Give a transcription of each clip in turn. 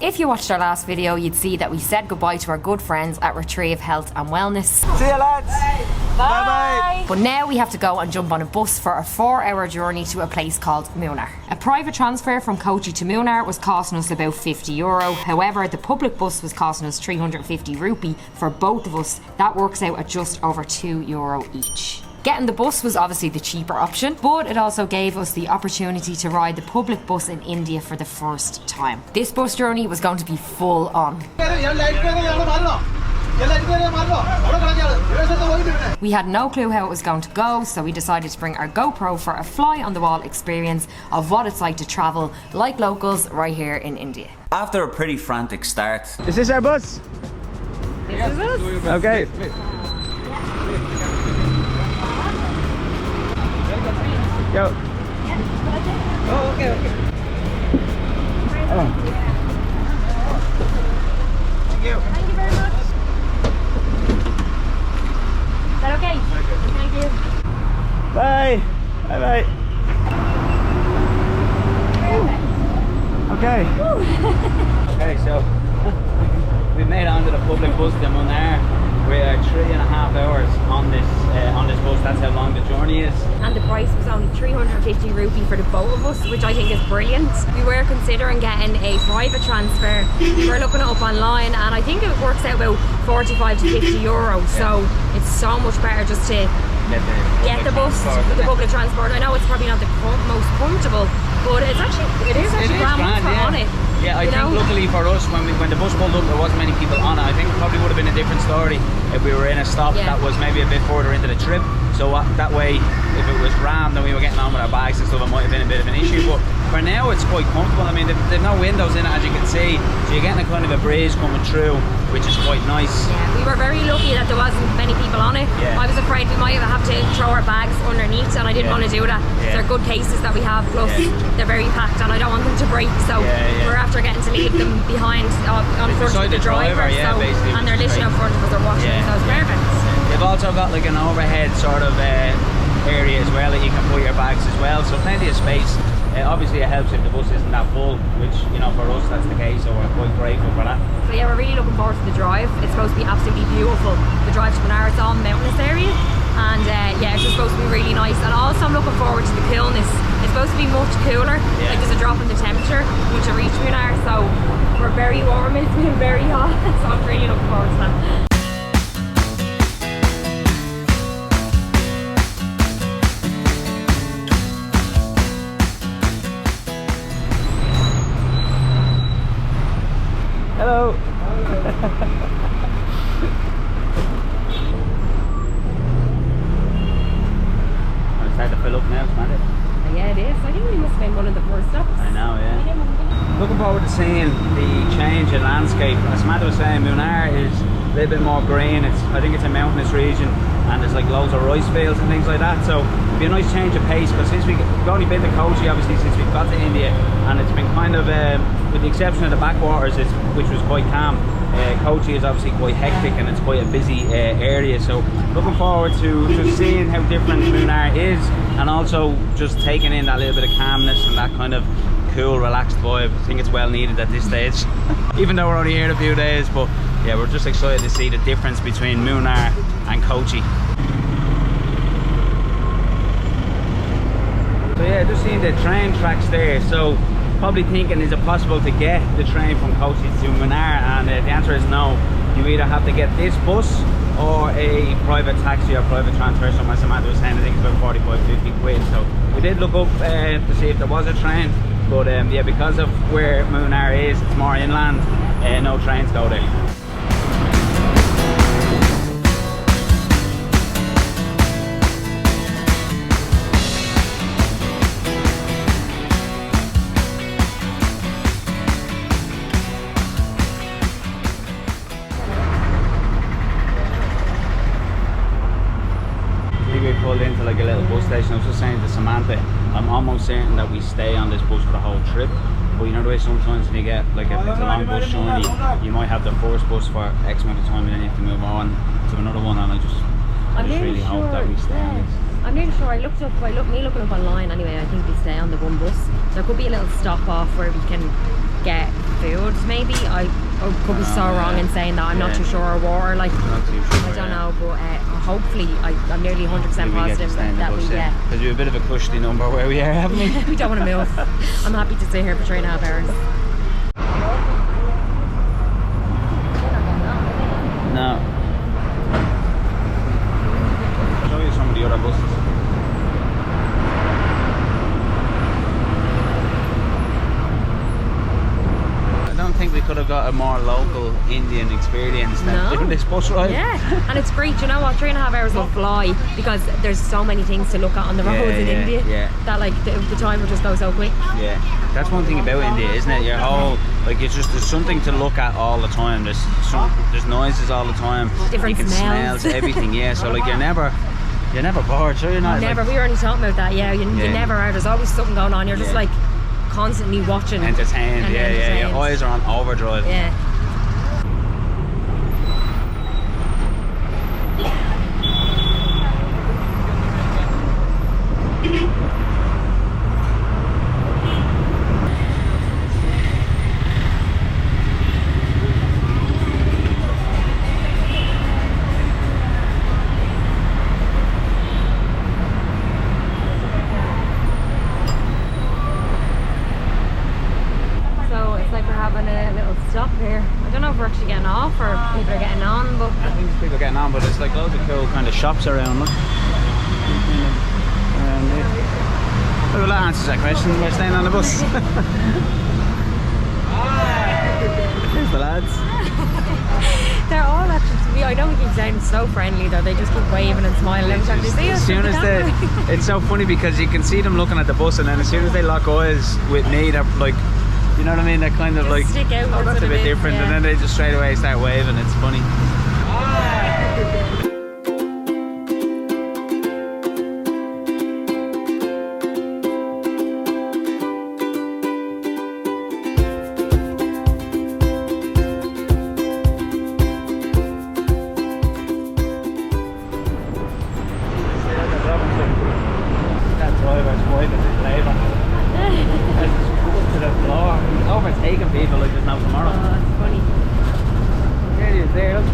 If you watched our last video, you'd see that we said goodbye to our good friends at Retrieve Health and Wellness. See you lads! Bye bye! But now we have to go and jump on a bus for a 4-hour journey to a place called MUNNAR. A private transfer from Kochi to MUNNAR was costing us about €50. However, the public bus was costing us 350 rupee for both of us. That works out at just over €2 each. Getting the bus was obviously the cheaper option, but it also gave us the opportunity to ride the public bus in India for the first time. This bus journey was going to be full on. We had no clue how it was going to go, so we decided to bring our GoPro for a fly-on-the-wall experience of what it's like to travel like locals right here in India. After a pretty frantic start. Is this our bus? This is us. Okay. Go. Oh, okay. Oh. Thank you. Thank you very much. Is that okay? Thank you. Bye. Bye bye. Okay. Okay, so we made it onto the public bus to MUNNAR. We're 3.5 hours on this bus. That's how long the journey is. And the price was only 350 rupee for the both of us, which I think is brilliant. We were considering getting a private transfer. We were looking it up online, and I think it works out about 45 to 50 euros. So it's so much better just to get the bus, the public transport. I know it's probably not the most comfortable, but it is actually grand on it. Yeah, I think luckily for us, when the bus pulled up, there wasn't many people on it. I think it probably would have been a different story if we were in a stop that was maybe a bit further into the trip. So that way, if it was rammed and we were getting on with our bags and stuff, it might have been a bit of an issue. But for now, it's quite comfortable. I mean, there's no windows in it, as you can see, so you're getting a kind of a breeze coming through, which is quite nice. Yeah, we were very lucky that there wasn't many people on it. Yeah. I was afraid we might have to throw our bags underneath, and I didn't want to do that. Yeah. They're good cases that we have, plus they're very packed, and I don't want them to break. So we're after getting to leave them behind on front of the driver. Basically, and they're literally in front of us, they're watching us, so it's perfect. They've also got like an overhead sort of area as well that you can put your bags as well, so plenty of space. Obviously it helps if the bus isn't that full, which, you know, for us that's the case, so we're quite grateful for that. So yeah, we're really looking forward to the drive. It's supposed to be absolutely beautiful. The drive to MUNNAR, it's all Mountainous area, and yeah, it's just supposed to be really nice. And also I'm looking forward to the coolness. It's supposed to be much cooler, like there's a drop in the temperature once you reach MUNNAR, so we're very warm, it's been very hot, so I'm really looking forward to that. Hello. It's hard to fill up now, isn't it? Yeah, it is. I think we must have been one of the first stops. I know, yeah. Looking forward to seeing the change in landscape. As Samantha was saying, MUNNAR is a little bit more green. I think it's a mountainous region, and there's like loads of rice fields and things like that. So it'll be a nice change of pace, because since we've only been to Kochi, obviously, since we've got to India, and it's been kind of, with the exception of the backwaters, which was quite calm, Kochi is obviously quite hectic and it's quite a busy area. So looking forward to seeing how different MUNNAR is, and also just taking in that little bit of calmness and that kind of cool, relaxed vibe. I think it's well needed at this stage, even though we're only here a few days. But yeah, we're just excited to see the difference between MUNNAR and Kochi. So yeah, just seeing the train tracks there. So probably thinking, is it possible to get the train from Kochi to MUNNAR? And the answer is no. You either have to get this bus or a private taxi or private transfer. So as Samantha was saying, I think it's about 45-50 quid. So we did look up to see if there was a train, but yeah, because of where MUNNAR is, it's more inland, no trains go there. Pulled into like a little bus station. I was just saying to Samantha, I'm almost certain that we stay on this bus for the whole trip. But you know the way sometimes when you get like it's a long bus journey, you might have the first bus for X amount of time and then you have to move on to another one, and I just really hope that we stay on this. I'm nearly sure. Me looking up online anyway, I think we stay on the one bus. There could be a little stop off where we can get food maybe. I could be so wrong in saying that. I'm not too sure. Or water, like Not too sure, I don't know, but hopefully I'm nearly 100% positive that we get. Because we have a bit of a cushy number where we are, haven't we? We don't want to move. I'm happy to stay here for 3.5 hours. No. I'll show you some of the other buses. I don't think we could have got a more local Indian experience than doing this bus ride. Yeah, and it's great. You know what? 3.5 hours will fly because there's so many things to look at on the roads in India. That like the time will just go so quick. Yeah, that's one thing about India, isn't it? Your whole it's just there's something to look at all the time. There's noises all the time. Different you can smells. everything. Yeah, so like you're never bored. So you're not never. We were only talking about that. Yeah, you never are. There's always something going on. You're just like constantly watching. Entertained. Entertained. Your eyes are on overdrive. Yeah. Stop here. I don't know if we're actually getting off or people are getting on, but I think people are getting on, but there's like loads of cool kind of shops around. Look. Around there. Well, that answers that question. We're staying on the bus. There's the lads. they're all actually, to me, I don't keep saying so friendly though. They just keep waving and smiling every time they see us. As soon as it's so funny because you can see them looking at the bus, and then as soon as they lock eyes with me, they're like, you know what I mean? They're kind of like, stick out, oh, that's a bit different, and then they just straight away start waving. It's funny. That driver's waving his labour. To the floor. He's overtaking people like there's no tomorrow. Oh, that's funny. There he is there, look.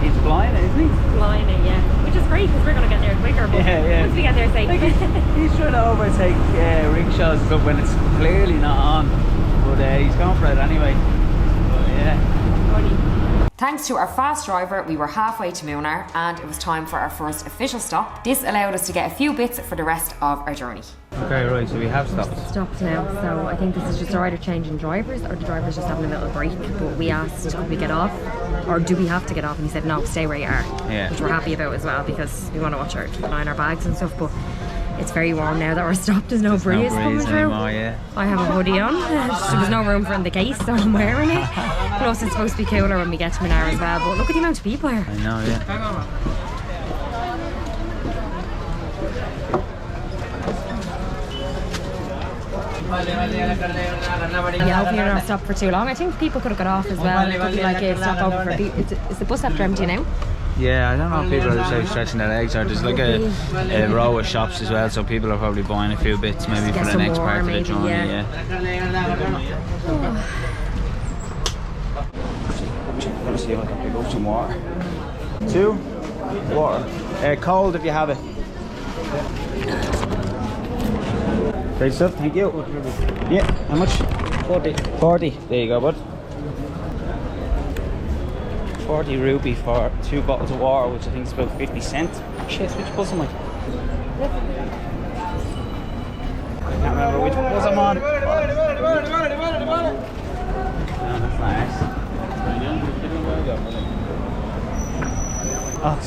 He's flying it, isn't he? Flying it, yeah. Which is great because we're going to get there quicker, but once we get there safe. Like he's trying to overtake rickshaws and stuff when it's clearly not on. But he's going for it anyway. But yeah. Funny. Thanks to our fast driver, we were halfway to Munnar and it was time for our first official stop. This allowed us to get a few bits for the rest of our journey. Okay, right, so we have stopped. Stopped now, so I think this is just either changing drivers or the driver's just having a little break. But we asked, could we get off? Or do we have to get off? And he said, no, stay where you are. Yeah. Which we're happy about as well because we want to watch keep an eye on our bags and stuff. But it's very warm now that we're stopped. There's no breeze coming through. Anymore, yeah. I have a hoodie on. There was no room for in the case, so I'm wearing it. Plus, it's supposed to be cooler when we get to Munnar as well. But look at the amount of people here. I know, yeah. Yeah, hopefully you're not stopped for too long. I think people could have got off as well. It could be like a stop over for people. Is the bus after empty now? Yeah, I don't know if people are just stretching their legs, or there's like a row of shops as well, so people are probably buying a few bits maybe for the next part of the journey. Yeah. Let me see if I can pick up some water. 2 water. Cold if you have it. Great stuff, thank you. Yeah, how much? 40. 40. There you go, bud. 40 rupee for 2 bottles of water, which I think is about 50 cents. Shit, which bus am I? I can't remember which bus I'm on. No, that's nice. Oh,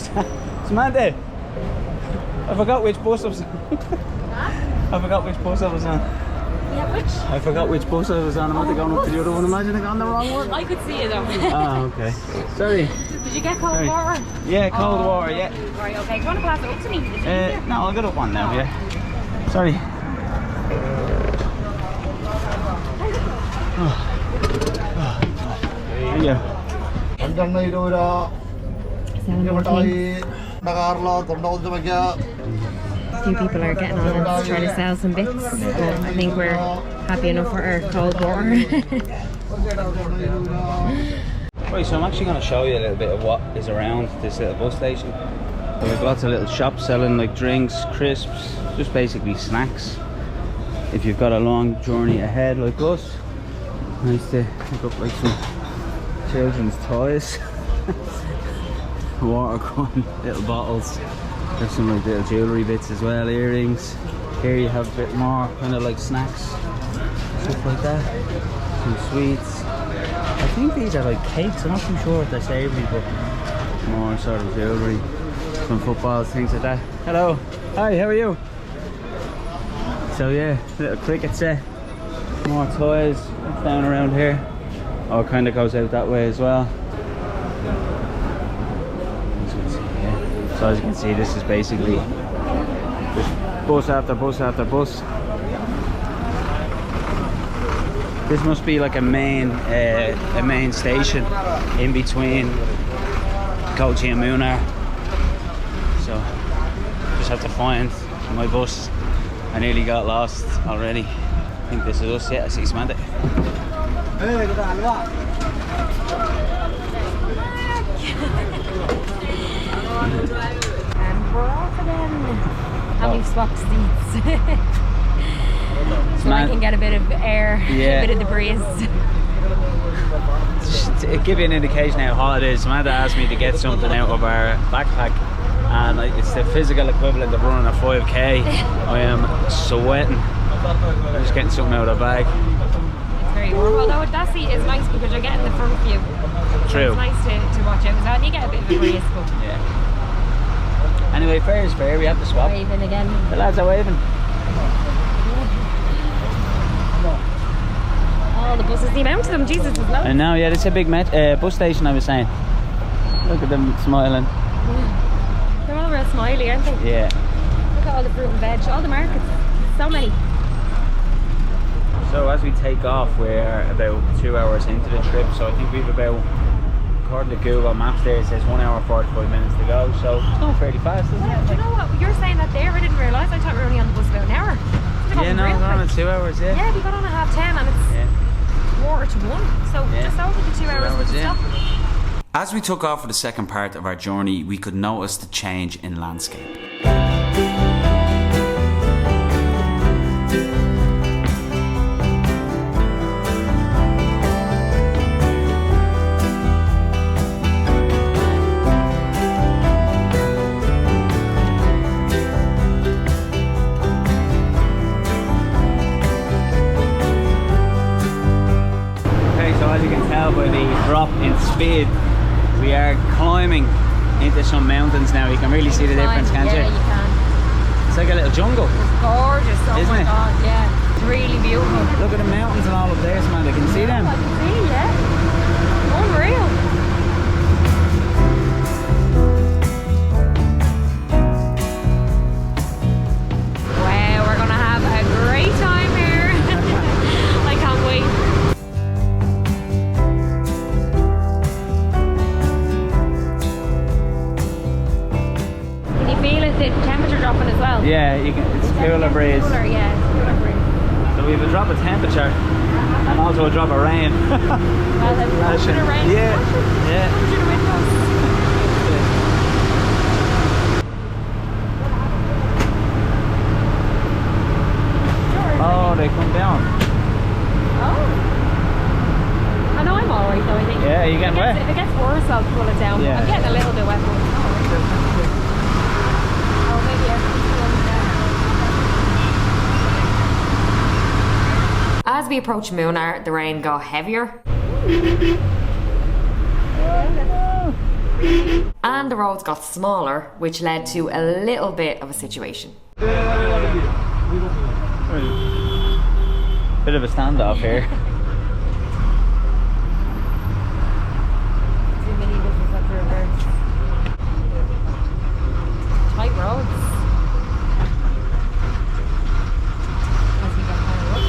Samantha! I forgot which bus I was on. I forgot which bus I was on. Yeah, which? I forgot which bus I was on. I'm going up to the other one. Imagine I got on the wrong one. I could see it though. Oh, okay. Sorry. Did you get cold water? Yeah, cold water, yeah. Right, okay. Do you want to pass it up to me? No, I'll get up one now, yeah. Sorry. Yeah. A few people are getting on and trying to sell some bits. But I think we're happy enough for our cold water. Right, so I'm actually going to show you a little bit of what is around this little bus station. So we've lots of little shops selling like drinks, crisps, just basically snacks. If you've got a long journey ahead like us, nice to pick up like some children's toys. Water gun, little bottles. There's some like little jewellery bits as well, earrings. Here you have a bit more kind of like snacks, stuff like that. Some sweets. I think these are like cakes, I'm not too sure if they're savoury, but more sort of jewellery. Some footballs, things like that. Hello. Hi, how are you? So yeah, little cricket set. More toys down around here. Oh, it kind of goes out that way as well. So as you can see, this is basically just bus after bus after bus. This must be like a main station in between Kochi and Munnar. So just have to find my bus. I nearly got lost already. I think this is us. Yeah, I see Samantha. And we're off again. And we've swapped seats. So I can get a bit of air, a bit of the breeze. To give you an indication how hot it is, Samantha asked me to get something out of our backpack, and it's the physical equivalent of running a 5k. I am sweating. I'm just getting something out of the bag. It's very warm, although that seat is nice because you're getting the front view. True. So it's nice to watch out as well, and you get a bit of a breeze. But yeah. Anyway, fair is fair, we have to swap. waving again. The lads are waving. All the buses, the amount of them, Jesus, is low. And now, yeah, this is a big bus station, I was saying. Look at them smiling. They're all real smiley, aren't they? Yeah. Look at all the fruit and veg, all the markets. So many. So as we take off, we're about 2 hours into the trip. So I think we've about, according to Google Maps there, it says 1 hour 45 minutes to go. So it's going fairly fast, isn't Yeah, it? do you know what? You're saying that there, I didn't realise. I thought we were only on the bus about an hour. Yeah, no, it's on in 2 hours, yeah. Yeah, we got on at 10:30 and it's 1:45. So just over the 2 hours with the stop. As we took off for the second part of our journey, we could notice the change in landscape. As you can tell by the drop in speed, we are climbing into some mountains now. You can really see the difference, can't you? Yeah, you can. It's like a little jungle. It's gorgeous. Oh Isn't my it? God, yeah. It's really beautiful. Look at the mountains and all up there, Samantha. Can you see them? I can see, yeah. Unreal. Wow, we're gonna have a great time here. I can't wait. Can you feel it? The temperature dropping as well? Yeah, you can, it's cooler breeze. Cooler, yeah, it's cooler breeze. So we have a drop of temperature and also a drop of rain. Well, there's a bit of rain. Yeah, yeah. Through the windows. Oh, they come down. Oh. I know I'm alright though, I think. Yeah, you getting wet? If it gets worse, I'll pull it down. Yeah. I'm getting a little bit wet. But it's alright. Oh, maybe everything's going down. As we approached Munnar, the rain got heavier. And the roads got smaller, which led to a little bit of a situation. Bit of a standoff here. Too many buses have to reverse. Tight roads. As we get higher up.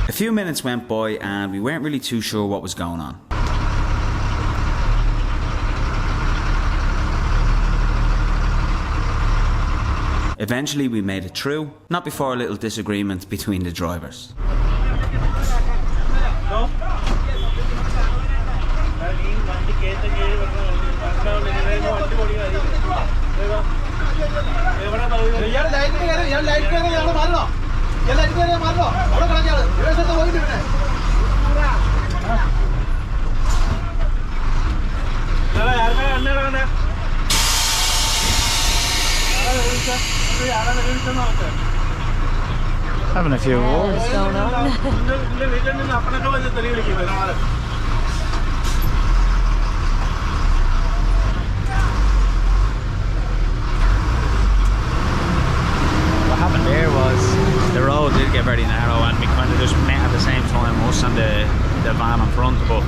A few minutes went by and we weren't really too sure what was going on. Eventually we made it through, not before a little disagreement between the drivers. Having a few wars. What's going on? What happened there was the road did get very narrow and we kind of just met at the same time, us and the van in front, but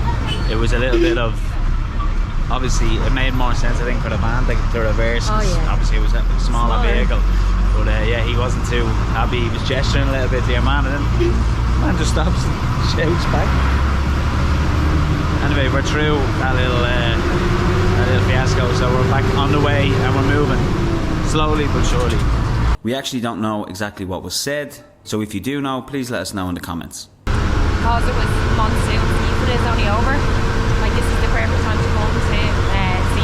it was a little bit of, obviously it made more sense I think for the van to reverse. Oh, yeah. Obviously it was a smaller vehicle, but yeah, he wasn't too happy. He was gesturing a little bit to your man and then man just stops and shouts back. Anyway, we're through that little fiasco, so we're back on the way and we're moving slowly but surely. We actually don't know exactly what was said, so if you do know, please let us know in the comments. Because it was monsoon season is only over, like this is the perfect time to come to see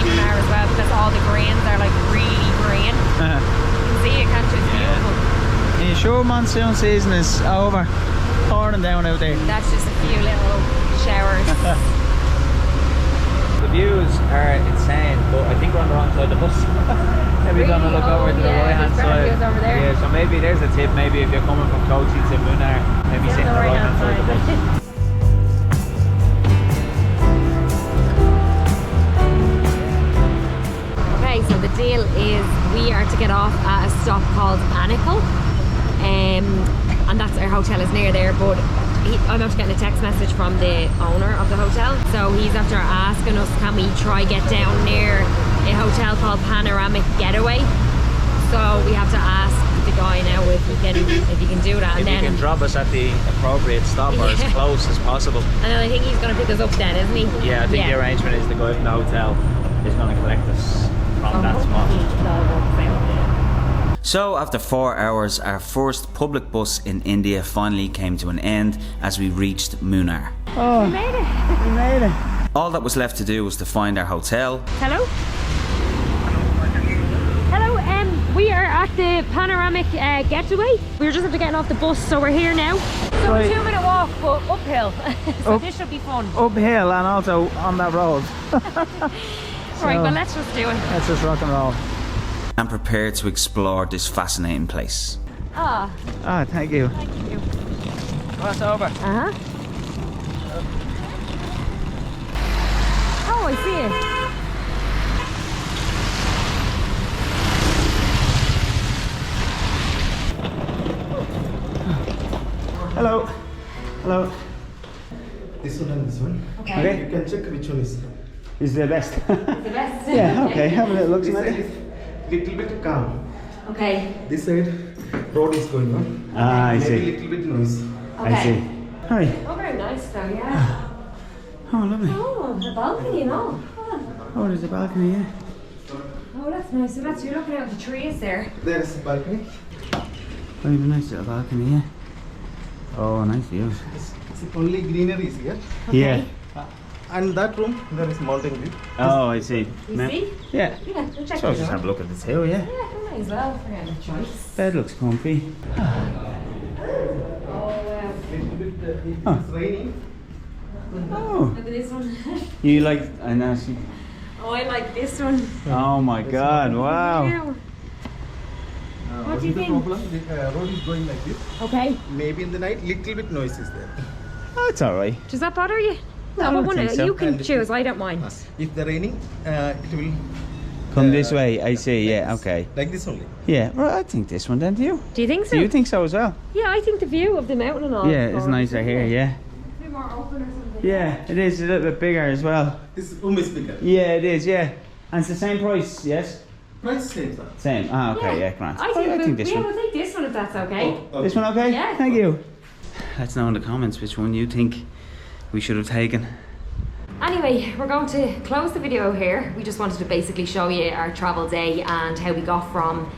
Munnar as well, because all the greens are like really green. You can see it, can't you? It's beautiful. Are you sure monsoon season is over? Pouring down out there. That's just a few little showers. The views are insane, but I think we're on the wrong side of the bus. Maybe we're going to look over to the right hand side. Over there. Yeah, so maybe there's a tip, maybe if you're coming from Kochi to Munnar, maybe sit on the right hand side of the bus. Okay, so the deal is we are to get off at a stop called Anicle, and that's our hotel is near there, but I'm after getting a text message from the owner of the hotel, so he's after asking us can we try get down near a hotel called Panoramic Getaway. So we have to ask the guy now if he can do that, and if then he can drop us at the appropriate stop or as close as possible. And then I think he's going to pick us up then, isn't he? Yeah, I think the arrangement is the guy from the hotel is going to collect us from that spot. So after 4 hours, our first public bus in India finally came to an end as we reached Munnar. Oh, We made it. we made it. All that was left to do was to find our hotel. Hello? Hello, we are at the Panoramic Getaway. We were just after getting off the bus, so we're here now. So Right. a 2-minute walk, but uphill. So this should be fun. Uphill and also on that road. Right, well let's just do it. Let's just rock and roll. And prepared to explore this fascinating place. Ah, Ah, thank you. thank you. Cross over. Uh-huh. Oh, I see it. Hello. Hello. This one and this one. Okay. You can check which one is. This is the best. The best. Yeah, okay. Have a little look, This side Samantha. is little bit calm. Okay. This side road is going on. Ah, I Maybe see. little bit noise. Okay. I see. Hi. Oh, very nice though, yeah. Oh, lovely. Oh, the balcony and all. Oh, there's a balcony, yeah. Oh, that's nice. So that's, you're looking out the trees there. There is balcony. Very nice little balcony, yeah. Oh, nice views. It's only greenery is here. Yeah. And that room there is mountain view. Oh, I see. You see? Yeah. Yeah, we'll check So it just out. have a look at the tail, yeah. Yeah, we might as well for a choice. Bed looks comfy. Oh, wow. Little bit if Huh. it's raining. Oh, Look at this one. you like? I know. See. Oh, I like this one. Oh my God! Wow. Wow. What do you is the think? problem? The road is going like this. Okay. Maybe in the night little bit noise is there. Oh, it's all right. Does that bother you? No, I but don't one think of- so. you can And choose. I don't mind. If the raining, it will Come this way. I see. Yeah. Okay. like this only. Yeah. Right. I think this one. Then do you? Do you think so? Do you think so as well? Yeah, I think the view of the mountain and all. Yeah, is it's gorgeous, nicer isn't here. it? Yeah. A bit more open or something. Yeah, it is a little bit bigger as well. This room is bigger. Yeah, it is. Yeah, and it's the same price. Yes. Price same, sir. Same. Ah, okay. Yeah, Grant. I think, this we'll one. take this one if that's okay. This one okay? Yeah. Thank you. Let us know in the comments which one you think we should have taken. Anyway, we're going to close the video here. We just wanted to basically show you our travel day and how we got from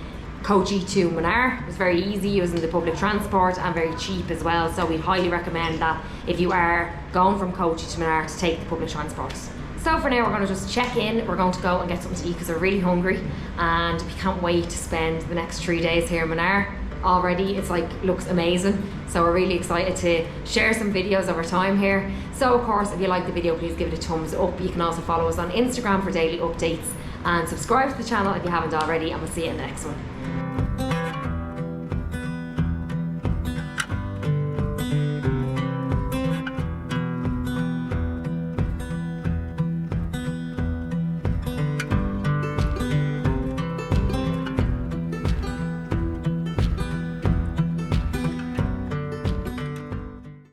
Kochi to Munnar. It was very easy using the public transport and very cheap as well, so we'd highly recommend that if you are going from Kochi to Munnar to take the public transport. So for now we're going to just check in, we're going to go and get something to eat because we're really hungry and we can't wait to spend the next 3 days here in Munnar. Already it's like looks amazing, so we're really excited to share some videos of our time here. So of course if you like the video, please give it a thumbs up. You can also follow us on Instagram for daily updates and subscribe to the channel if you haven't already, and we'll see you in the next one.